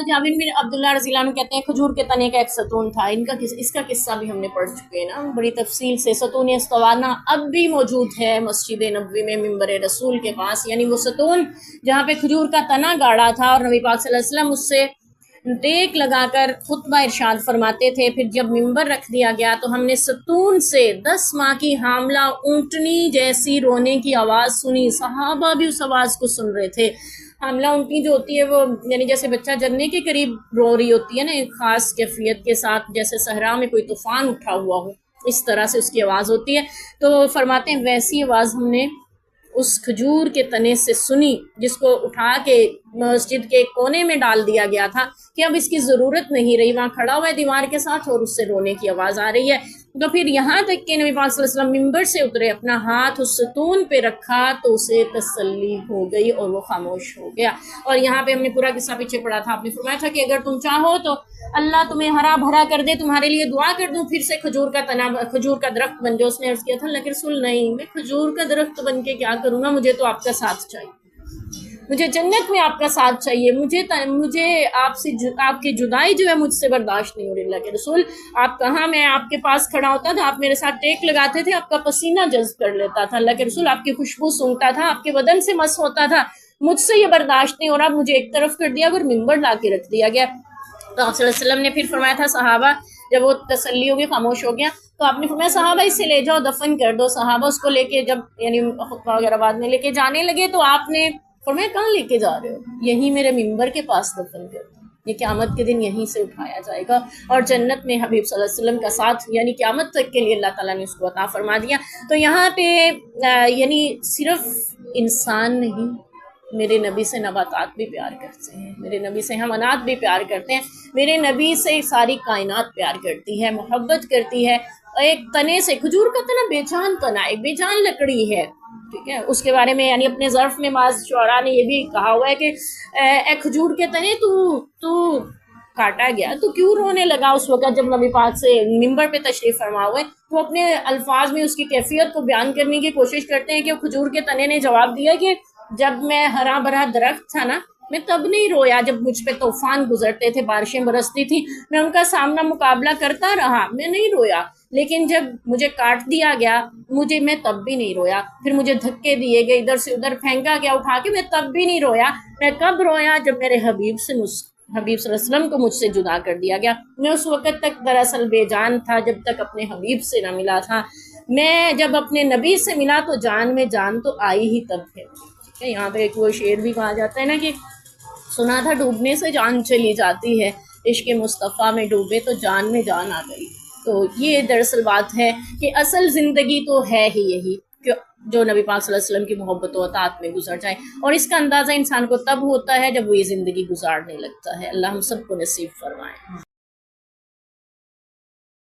जाबिर बिन अब्दुल्लाह रज़ी अल्लाह अन्हु कहते हैं खजूर के तने का एक सतून था। इसका किस्सा भी हमने पढ़ चुके हैं ना बड़ी तफसील से। सतून इस्तवाना अब भी मौजूद है मस्जिद नबवी में मिंबर रसूल के पास, यानी वो सतून जहाँ पे खजूर का तना गाड़ा था और नबी पाक सल्लल्लाहु अलैहि वसल्लम उससे टेक लगाकर खुतबा इरशाद फरमाते थे। फिर जब मिंबर रख दिया गया तो हमने सतून से 10 माह की हामला ऊँटनी जैसी रोने की आवाज़ सुनी। सहाबा भी उस आवाज़ को सुन रहे थे। हामला ऊँटनी जो होती है वो यानी जैसे बच्चा जन्ने के करीब रो रही होती है ना, एक ख़ास कैफियत के साथ, जैसे सहरा में कोई तूफ़ान उठा हुआ हो, इस तरह से उसकी आवाज़ होती है। तो फरमाते हैं वैसी आवाज़ हमने उस खजूर के तने से सुनी जिसको उठा के मस्जिद के कोने में डाल दिया गया था कि अब इसकी ज़रूरत नहीं रही, वहाँ खड़ा हुआ है दीवार के साथ और उससे रोने की आवाज़ आ रही है। तो फिर यहाँ तक कि नबी पाक सल्लल्लाहु अलैहि वसल्लम मिंबर से उतरे, अपना हाथ उस सतून पे रखा तो उसे तसल्ली हो गई और वो खामोश हो गया। और यहाँ पे हमने पूरा किस्सा पीछे पढ़ा था, आपने फरमाया था कि अगर तुम चाहो तो अल्लाह तुम्हें हरा भरा कर दे, तुम्हारे लिए दुआ कर दूं, फिर से खजूर का दरख्त बन जाओ। उसने अर्ज़ किया था अल्लाह के रसूल नहीं, मैं खजूर का दरख्त बन के क्या करूँगा, मुझे तो आपका साथ चाहिए, मुझे जन्नत में आपका साथ चाहिए, मुझे आपकी जुदाई जो है मुझसे बर्दाश्त नहीं हो रही। अल्लाह के रसूल आप कहाँ, मैं आपके पास खड़ा होता था, आप मेरे साथ टेक लगाते थे, आपका पसीना जज्ब कर लेता था, अल्लाह के रसूल आपकी खुशबू सूंघता था, आपके बदन से मस होता था, मुझसे ये बर्दाश्त नहीं हो रहा, मुझे एक तरफ कर दिया और मिंबर ला के रख दिया गया। तो आप सल्लल्लाहु अलैहि वसल्लम ने फिर फरमाया था सहाबा, जब वो तसल्ली हो गई, खामोश हो गया, तो आपने फरमाया सहाबा इसे ले जाओ, दफन कर दो। सहाबा उसको लेके जब यानी खुतबा वगैरह बाद में लेके जाने लगे तो आपने फरमाया कहाँ लेके जा रहे हो, यहीं मेरे मिंबर के पास दफन कर दो, ये क़यामत के दिन यहीं से उठाया जाएगा और जन्नत में हबीब सल्लल्लाहु अलैहि वसल्लम का साथ यानी क़यामत तक के लिए अल्लाह ताला ने उसको अता फरमा दिया। तो यहाँ पे यानी सिर्फ इंसान नहीं, मेरे नबी से नबातात भी प्यार करते हैं, मेरे नबी से हमानात भी प्यार करते हैं, मेरे नबी से सारी कायनात प्यार करती है, मोहब्बत करती है। एक तने से, खजूर का तना बेजान तना है, बेजान लकड़ी है, ठीक है, उसके बारे में यानी अपने ज़र्फ में माज़ शुअरा ने ये भी कहा हुआ है कि ए खजूर के तने तू काटा गया तो क्यों रोने लगा उस वक़्त जब नबी पाक से मिंबर पे तशरीफ़ फरमा हुए। तो अपने अल्फाज में उसकी कैफियत को बयान करने की कोशिश करते हैं कि खजूर के तने ने जवाब दिया कि जब मैं हरा भरा दरख्त था ना, मैं तब नहीं रोया जब मुझ पे तूफान गुजरते थे, बारिशें बरसती थी, मैं उनका सामना मुकाबला करता रहा, मैं नहीं रोया, लेकिन जब मुझे काट दिया गया मैं तब भी नहीं रोया, फिर मुझे धक्के दिए गए, इधर से उधर फेंका गया उठा के, मैं तब भी नहीं रोया। मैं कब रोया, जब मेरे हबीब सल्लल्लाहु अलैहि वसल्लम को मुझसे जुदा कर दिया गया। मैं उस वक़्त तक दरअसल बेजान था जब तक अपने हबीब से ना मिला था, मैं जब अपने नबी से मिला तो जान में जान तो आई ही तब है। यहाँ पे एक वो शेर भी कहा जाता है ना कि सुना था डूबने से जान चली जाती है, इश्क़ मुस्तफ़ा में डूबे तो जान में जान आ गई। तो ये दरअसल बात है कि असल ज़िंदगी तो है ही यही कि जो नबी पाक सल्लल्लाहु अलैहि वसल्लम की मोहब्बत व अताअत में गुजर जाए, और इसका अंदाज़ा इंसान को तब होता है जब वो ये ज़िंदगी गुजारने लगता है। अल्लाह हम सबको नसीब फरमाए।